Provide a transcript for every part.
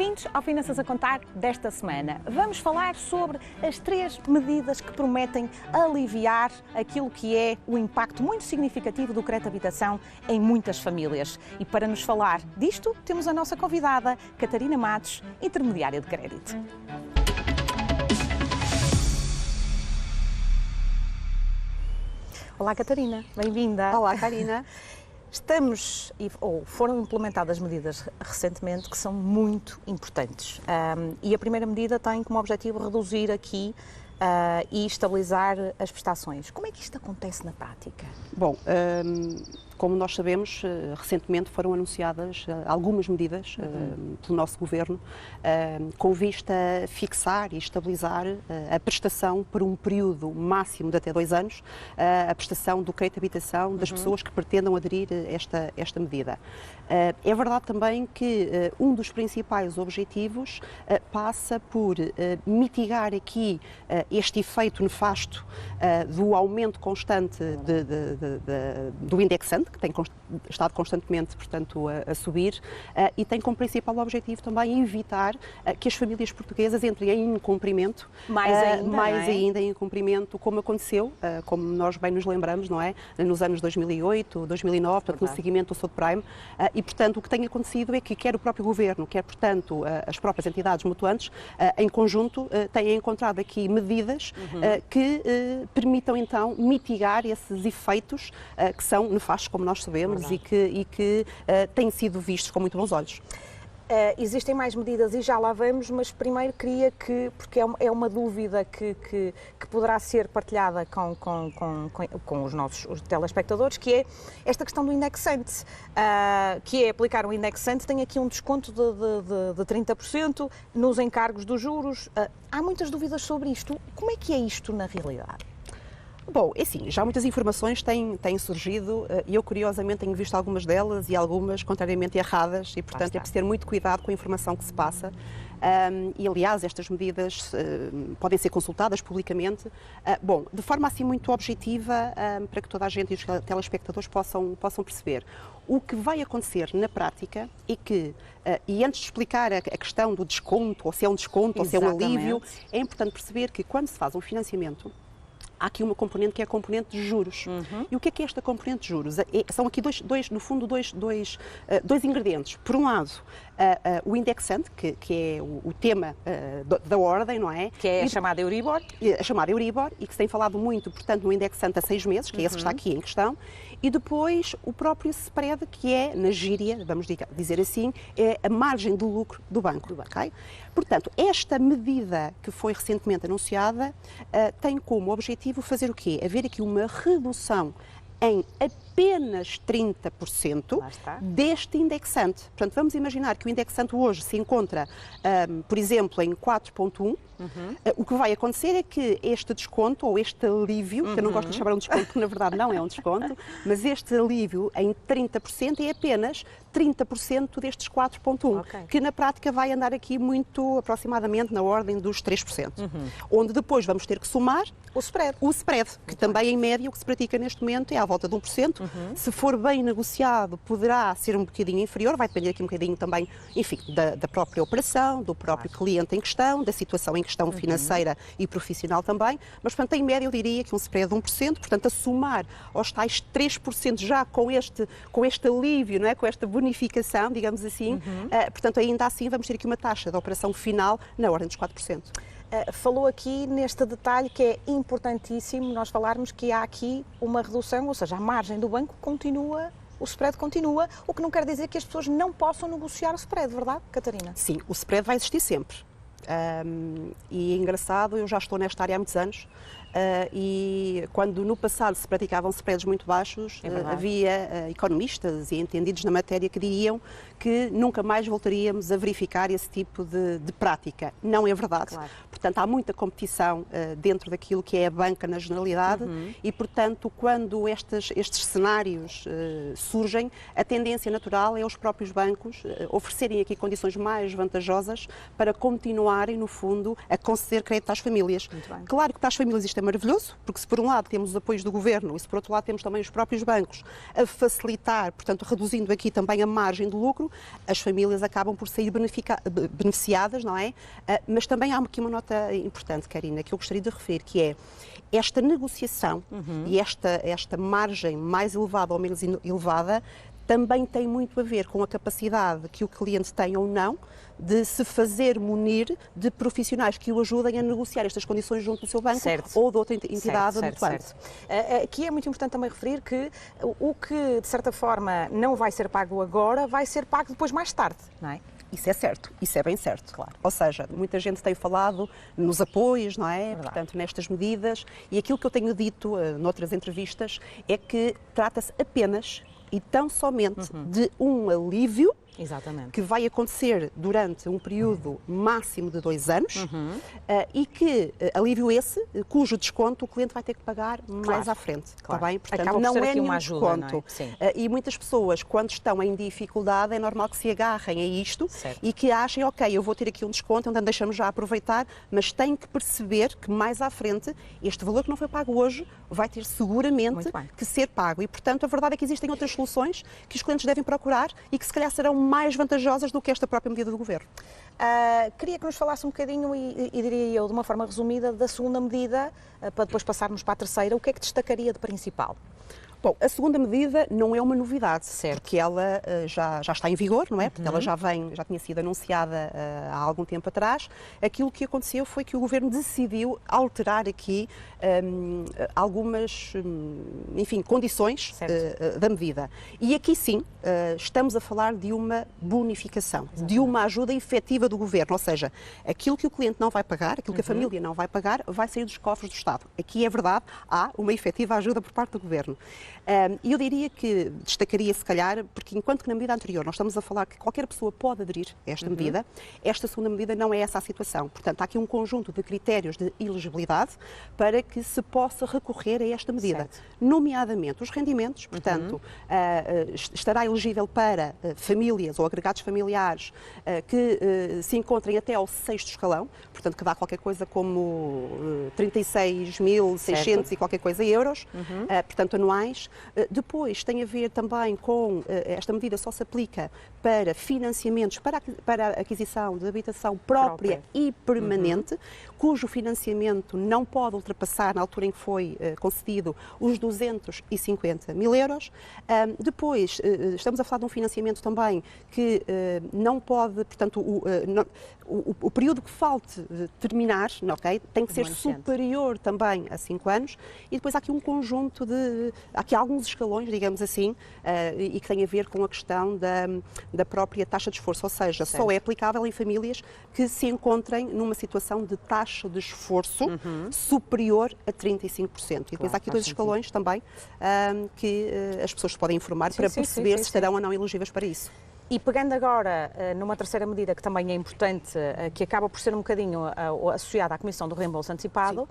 Bem-vindos ao Finanças a Contar desta semana. Vamos falar sobre as 3 medidas que prometem aliviar aquilo que é o impacto muito significativo do crédito de habitação em muitas famílias. E para nos falar disto, temos a nossa convidada, Catarina Matos, intermediária de crédito. Olá, Catarina. Bem-vinda. Olá, Karina. Foram implementadas medidas recentemente que são muito importantes. E a primeira medida tem como objetivo reduzir aqui e estabilizar as prestações. Como é que isto acontece na prática? Bom, como nós sabemos, recentemente foram anunciadas algumas medidas pelo nosso Governo com vista a fixar e estabilizar a prestação por um período máximo de até 2 anos, a prestação do crédito de habitação das pessoas que pretendam aderir a esta medida. É verdade também que um dos principais objetivos passa por mitigar aqui este efeito nefasto do aumento constante do indexante, que tem estado constantemente, portanto, a subir, e tem como principal objetivo também evitar que as famílias portuguesas entrem em incumprimento, mais ainda em incumprimento, como aconteceu, como nós bem nos lembramos, não é? Nos anos 2008, 2009, portanto, no seguimento do subprime, e, portanto, o que tem acontecido é que quer o próprio Governo, quer, portanto, as próprias entidades mutuantes, em conjunto, têm encontrado aqui medidas que permitam, então, mitigar esses efeitos que são nefastos, como nós sabemos, e que têm sido vistos com muito bons olhos. Existem mais medidas e já lá vamos, mas primeiro queria porque é uma dúvida que poderá ser partilhada com os nossos telespectadores, que é esta questão do indexante, que é aplicar um indexante, tem aqui um desconto de 30% nos encargos dos juros. Há muitas dúvidas sobre isto. Como é que é isto na realidade? Bom, é assim, já muitas informações têm surgido e eu, curiosamente, tenho visto algumas delas e algumas contrariamente erradas e, portanto, é preciso ter muito cuidado com a informação que se passa. E, aliás, estas medidas podem ser consultadas publicamente. Bom, de forma assim muito objetiva, para que toda a gente e os telespectadores possam perceber. O que vai acontecer na prática é que, e antes de explicar a questão do desconto, ou se é um desconto, ou se é um alívio, é importante perceber que quando se faz um financiamento, há aqui uma componente que é a componente de juros. E o que é esta componente de juros? São aqui no fundo, dois ingredientes. Por um lado, o indexante, que é o tema da ordem, não é? Que é a chamada Euribor. A chamada Euribor, e que se tem falado muito, portanto, no indexante a 6 meses, que é esse que está aqui em questão. E depois o próprio spread, que é, na gíria, vamos dizer assim, é a margem do lucro do banco. Okay? Portanto, esta medida que foi recentemente anunciada tem como objetivo fazer o quê? Haver aqui uma redução em apenas 30% deste indexante. Portanto, vamos imaginar que o indexante hoje se encontra, por exemplo, em 4,1%. O que vai acontecer é que este desconto, ou este alívio, que eu não gosto de chamar um desconto, porque na verdade não é um desconto, mas este alívio em 30% é apenas 30% destes 4,1%, que na prática vai andar aqui muito aproximadamente na ordem dos 3%. Onde depois vamos ter que somar o spread, que também em média o que se pratica neste momento é à volta de 1%. Se for bem negociado, poderá ser um bocadinho inferior, vai depender aqui um bocadinho também, enfim, da própria operação, do próprio cliente em questão, da situação em questão financeira e profissional também, mas, portanto, em média eu diria que um spread de 1%, portanto, a somar aos tais 3% já com este alívio, não é? Com esta bonificação, digamos assim, portanto, ainda assim vamos ter aqui uma taxa de operação final na ordem dos 4%. Falou aqui neste detalhe que é importantíssimo nós falarmos que há aqui uma redução, ou seja, a margem do banco continua, o spread continua, o que não quer dizer que as pessoas não possam negociar o spread, verdade, Catarina? Sim, o spread vai existir sempre. E é engraçado, eu já estou nesta área há muitos anos, e quando no passado se praticavam spreads muito baixos, havia economistas e entendidos na matéria que diriam que nunca mais voltaríamos a verificar esse tipo de prática. Não é verdade. Portanto, há muita competição dentro daquilo que é a banca na generalidade e, portanto, quando estes cenários surgem, a tendência natural é os próprios bancos oferecerem aqui condições mais vantajosas para continuarem, no fundo, a conceder crédito às famílias. Claro que para as famílias isto é é maravilhoso, porque se por um lado temos os apoios do Governo e se por outro lado temos também os próprios bancos a facilitar, portanto reduzindo aqui também a margem de lucro, as famílias acabam por sair beneficiadas, não é? Mas também há aqui uma nota importante, Karina, que eu gostaria de referir, que é esta negociação e esta margem mais elevada ou menos elevada também tem muito a ver com a capacidade que o cliente tem ou não de se fazer munir de profissionais que o ajudem a negociar estas condições junto do seu banco ou de outra entidade atuante. Aqui é muito importante também referir que o que, de certa forma, não vai ser pago agora, vai ser pago depois mais tarde, não é? Isso é certo, isso é bem certo, claro. Ou seja, muita gente tem falado nos apoios, não é? Portanto, nestas medidas, e aquilo que eu tenho dito noutras entrevistas é que trata-se apenas e tão somente de um alívio. Exatamente. Que vai acontecer durante um período máximo de 2 anos e que alívio esse, cujo desconto o cliente vai ter que pagar mais à frente. Está bem? Portanto, acaba por não ser é aqui nenhum uma ajuda, desconto. não é? E muitas pessoas, quando estão em dificuldade, é normal que se agarrem a isto e que achem, ok, eu vou ter aqui um desconto, então deixamos já aproveitar, mas têm que perceber que mais à frente este valor que não foi pago hoje vai ter seguramente que ser pago. E, portanto, a verdade é que existem outras soluções que os clientes devem procurar e que se calhar serão mais vantajosas do que esta própria medida do Governo. Queria que nos falasse um bocadinho, e diria eu, de uma forma resumida, da segunda medida, para depois passarmos para a terceira. O que é que destacaria de principal? Bom, a segunda medida não é uma novidade, certo, porque ela já está em vigor, não é? Porque ela já tinha sido anunciada há algum tempo atrás. Aquilo que aconteceu foi que o Governo decidiu alterar aqui algumas, enfim, condições da medida. E aqui sim, estamos a falar de uma bonificação, de uma ajuda efetiva do Governo, ou seja, aquilo que o cliente não vai pagar, aquilo que a família não vai pagar, vai sair dos cofres do Estado. Aqui é verdade, há uma efetiva ajuda por parte do Governo. E eu diria que destacaria, se calhar, porque enquanto que na medida anterior nós estamos a falar que qualquer pessoa pode aderir a esta medida, esta segunda medida não é essa a situação. Portanto, há aqui um conjunto de critérios de elegibilidade para que se possa recorrer a esta medida. Nomeadamente os rendimentos, portanto, estará elegível para famílias ou agregados familiares que se encontrem até ao 6º escalão, portanto, que dá qualquer coisa como 36.600 e qualquer coisa euros, portanto, anuais. Depois tem a ver também com, esta medida só se aplica para financiamentos para a aquisição de habitação própria e permanente, cujo financiamento não pode ultrapassar, na altura em que foi concedido, os 250 mil euros. Depois, estamos a falar de um financiamento também que não pode, portanto, o período que falte terminar, okay, tem que ser superior também a 5 anos. E depois há aqui um conjunto há aqui alguns escalões, digamos assim, e que tem a ver com a questão da própria taxa de esforço, ou seja, só é aplicável em famílias que se encontrem numa situação de taxa de esforço superior a 35%. E depois há aqui 2 escalões também que as pessoas se podem informar para perceber se estarão ou não elegíveis para isso. E pegando agora numa terceira medida que também é importante, que acaba por ser um bocadinho associada à Comissão do Reembolso Antecipado,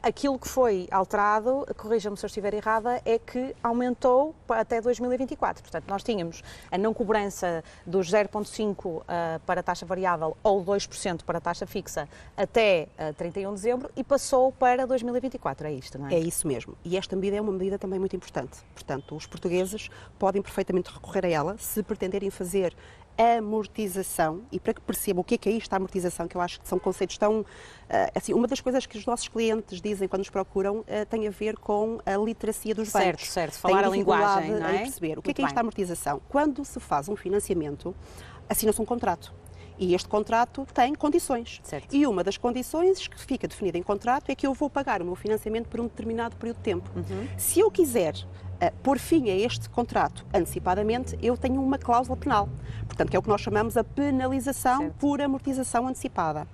aquilo que foi alterado, corrija-me se eu estiver errada, é que aumentou até 2024. Portanto, nós tínhamos a não cobrança dos 0,5% para a taxa variável ou 2% para a taxa fixa até 31 de dezembro e passou para 2024, é isto, não é? É isso mesmo. E esta medida é uma medida também muito importante. Portanto, os portugueses podem perfeitamente recorrer a ela se pretenderem fazer amortização, e para que percebam o que é isto, a amortização, que eu acho que são conceitos tão... assim, uma das coisas que os nossos clientes dizem quando nos procuram tem a ver com a literacia dos bancos. Certo, falar a linguagem, não é? Em perceber o que é isto, a amortização. Quando se faz um financiamento, assina-se um contrato. E este contrato tem condições. Certo. E uma das condições que fica definida em contrato é que eu vou pagar o meu financiamento por um determinado período de tempo. Se eu quiser pôr fim a este contrato antecipadamente, eu tenho uma cláusula penal. Portanto, que é o que nós chamamos a penalização por amortização antecipada.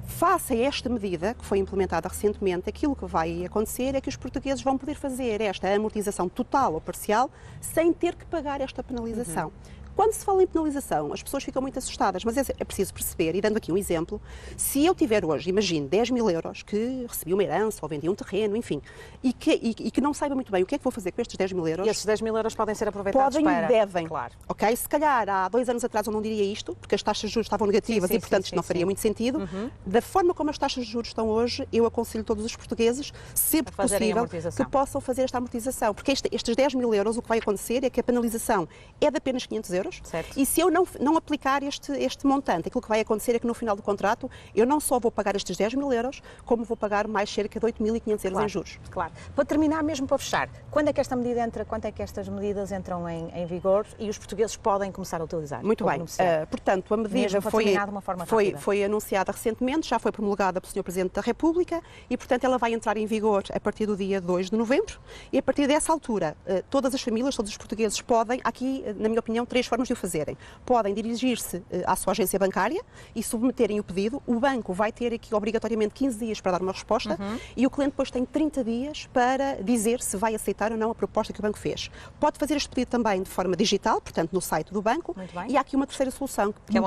Face a esta medida, que foi implementada recentemente, aquilo que vai acontecer é que os portugueses vão poder fazer esta amortização total ou parcial sem ter que pagar esta penalização. Quando se fala em penalização, as pessoas ficam muito assustadas, mas é preciso perceber, e dando aqui um exemplo, se eu tiver hoje, imagine, 10 mil euros que recebi uma herança ou vendi um terreno, enfim, e que não saiba muito bem o que é que vou fazer com estes 10 mil euros. E esses 10 mil euros podem ser aproveitados Podem para... e devem. Claro. Ok? Se calhar há 2 anos atrás eu não diria isto, porque as taxas de juros estavam negativas e, portanto, isto não faria muito sentido. Da forma como as taxas de juros estão hoje, eu aconselho todos os portugueses, sempre possível, que possam fazer esta amortização. Porque estes 10 mil euros, o que vai acontecer é que a penalização é de apenas 500 euros. Certo. E se eu não aplicar este montante, aquilo que vai acontecer é que no final do contrato eu não só vou pagar estes 10 mil euros, como vou pagar mais cerca de 8.500 euros em juros. Claro. Para terminar, mesmo para fechar, quando é que esta medida entra, quando é que estas medidas entram em vigor e os portugueses podem começar a utilizar? Muito bem. Portanto, a medida foi anunciada recentemente, já foi promulgada pelo Sr. Presidente da República e, portanto, ela vai entrar em vigor a partir do dia 2 de novembro e, a partir dessa altura, todas as famílias, todos os portugueses podem, aqui, na minha opinião, 3 formas de o fazerem. Podem dirigir-se à sua agência bancária e submeterem o pedido. O banco vai ter aqui, obrigatoriamente, 15 dias para dar uma resposta e o cliente depois tem 30 dias para dizer se vai aceitar ou não a proposta que o banco fez. Pode fazer este pedido também de forma digital, portanto, no site do banco. E há aqui uma terceira solução que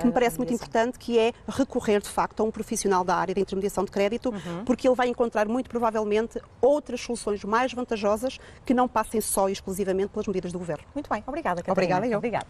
me parece muito importante, que é recorrer, de facto, a um profissional da área de intermediação de crédito, porque ele vai encontrar, muito provavelmente, outras soluções mais vantajosas que não passem só e exclusivamente pelas medidas do Governo. Muito bem. Obrigada, Catarina. Obrigada, eu. Obrigada.